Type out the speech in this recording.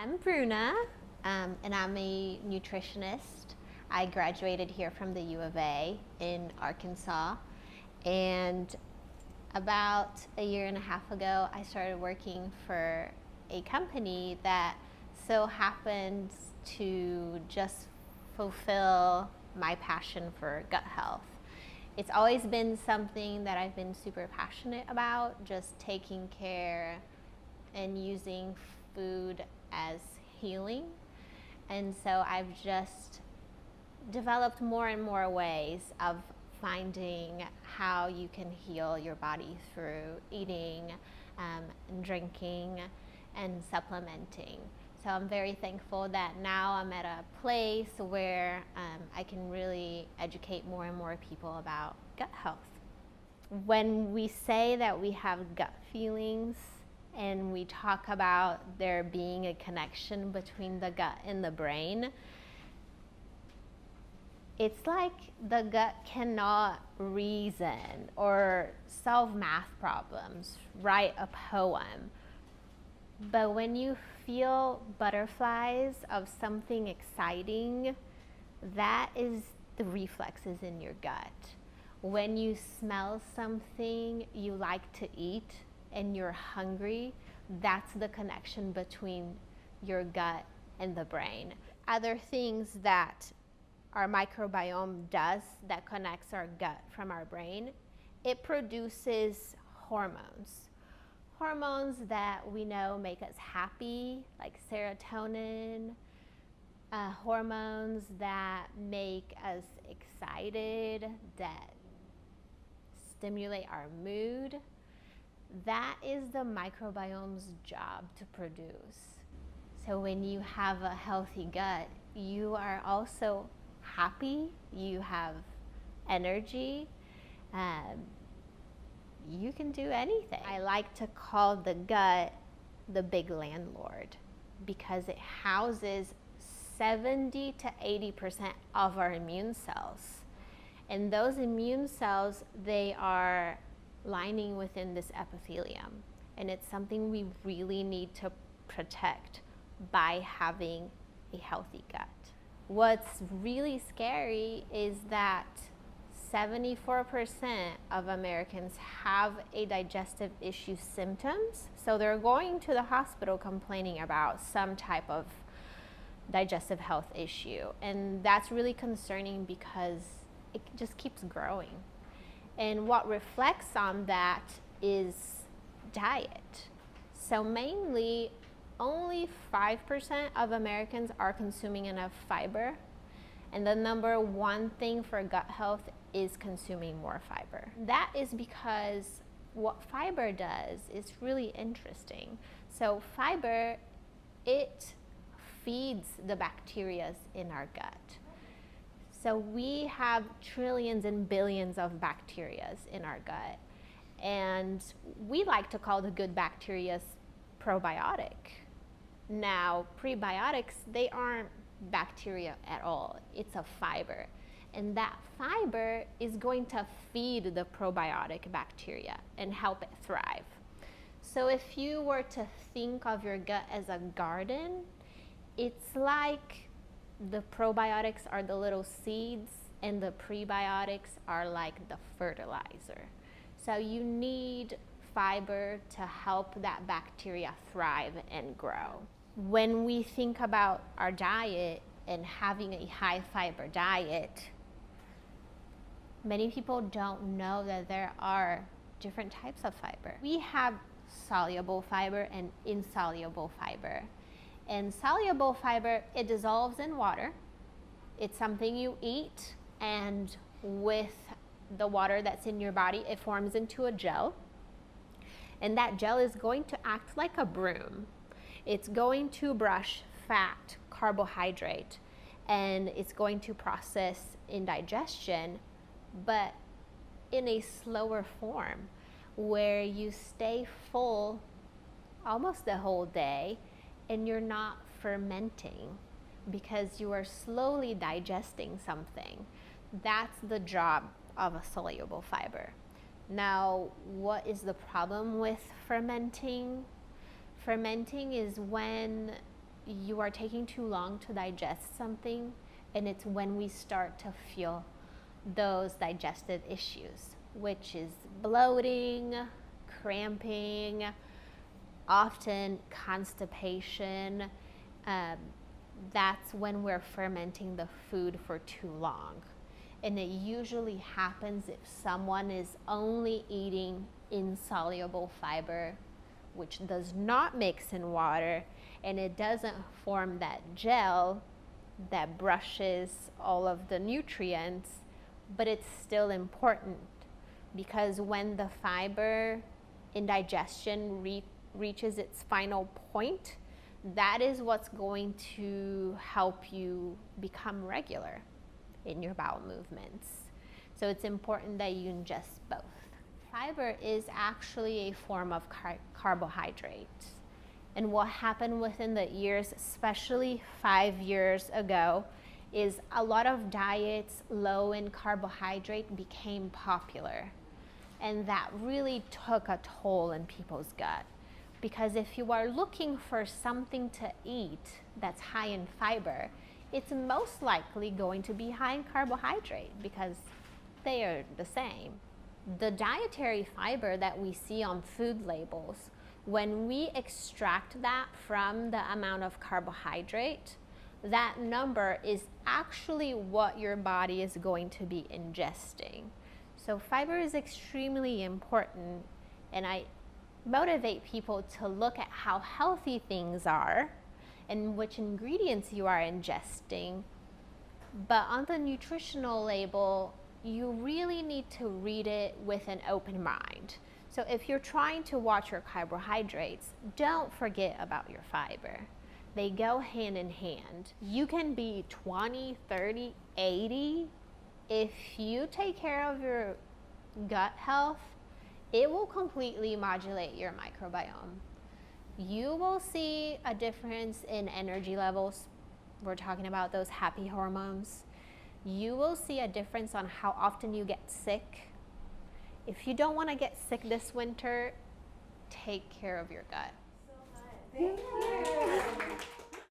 I'm Bruna, and I'm a nutritionist. I graduated here from the U of A in Arkansas, and about a year and a half ago, I started working for a company that so happens to just fulfill my passion for gut health. It's always been something that I've been super passionate about, just taking care and using food as healing. And so I've just developed more and more ways of finding how you can heal your body through eating, and drinking, and supplementing. So I'm very thankful that now I'm at a place where I can really educate more and more people about gut health. When we say that we have gut feelings and we talk about there being a connection between the gut and the brain, it's like the gut cannot reason or solve math problems, write a poem. But when you feel butterflies of something exciting, that is the reflexes in your gut. When you smell something you like to eat and you're hungry, that's the connection between your gut and the brain. Other things that our microbiome does that connects our gut from our brain, it produces hormones. Hormones that we know make us happy, like serotonin, hormones that make us excited, that stimulate our mood. That is the microbiome's job to produce. So when you have a healthy gut, you are also happy, you have energy, you can do anything. I like to call the gut the big landlord because it houses 70 to 80% of our immune cells. And those immune cells, they are lining within this epithelium. And it's something we really need to protect by having a healthy gut. What's really scary is that 74% of Americans have a digestive issue symptoms. So they're going to the hospital complaining about some type of digestive health issue. And that's really concerning because it just keeps growing. And what reflects on that is diet. So mainly, only 5% of Americans are consuming enough fiber. And the number one thing for gut health is consuming more fiber. That is because what fiber does is really interesting. So fiber, it feeds the bacteria in our gut. So we have trillions and billions of bacteria in our gut. And we like to call the good bacteria probiotic. Now, prebiotics, they aren't bacteria at all. It's a fiber. And that fiber is going to feed the probiotic bacteria and help it thrive. So if you were to think of your gut as a garden, it's like the probiotics are the little seeds and the prebiotics are like the fertilizer. So you need fiber to help that bacteria thrive and grow. When we think about our diet and having a high fiber diet, many people don't know that there are different types of fiber. We have soluble fiber and insoluble fiber. And soluble fiber, it dissolves in water. It's something you eat, and with the water that's in your body, it forms into a gel. And that gel is going to act like a broom. It's going to brush fat, carbohydrate, and it's going to process indigestion, but in a slower form, where you stay full almost the whole day and you're not fermenting because you are slowly digesting something. That's the job of a soluble fiber. Now, what is the problem with fermenting? Fermenting is when you are taking too long to digest something, and it's when we start to feel those digestive issues, which is bloating, cramping, often constipation. That's when we're fermenting the food for too long. And it usually happens if someone is only eating insoluble fiber, which does not mix in water, and it doesn't form that gel that brushes all of the nutrients, but it's still important, because when the fiber in digestion reaches its final point, that is what's going to help you become regular in your bowel movements. So it's important that you ingest both. Fiber is actually a form of carbohydrate. And what happened within the years, especially 5 years ago, is a lot of diets low in carbohydrate became popular. And that really took a toll in people's gut. Because if you are looking for something to eat that's high in fiber, it's most likely going to be high in carbohydrate because they are the same. The dietary fiber that we see on food labels, when we extract that from the amount of carbohydrate, that number is actually what your body is going to be ingesting. So fiber is extremely important, and I motivate people to look at how healthy things are and which ingredients you are ingesting. But on the nutritional label, you really need to read it with an open mind. So if you're trying to watch your carbohydrates, don't forget about your fiber. They go hand in hand. You can be 20, 30, 80. If you take care of your gut health, it will completely modulate your microbiome. You will see a difference in energy levels. We're talking about those happy hormones. You will see a difference on how often you get sick. If you don't want to get sick this winter, take care of your gut. So much. Thank you.